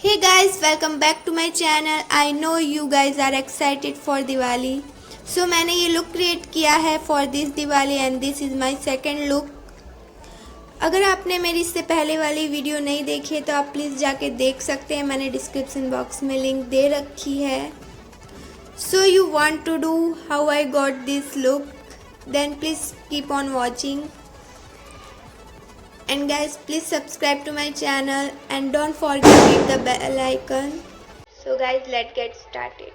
Hey guys, welcome back to my channel. I know you guys are excited for Diwali. So मैंने ये look create किया है for this Diwali and this is my second look. अगर आपने मेरी इससे पहले वाली वीडियो नहीं देखी है तो आप प्लीज़ जाके देख सकते हैं, मैंने डिस्क्रिप्शन बॉक्स में लिंक दे रखी है. So you want to do how I got this look? Then please keep on watching. And guys, please subscribe to my channel and don't forget to hit the bell icon. So guys, let's get started.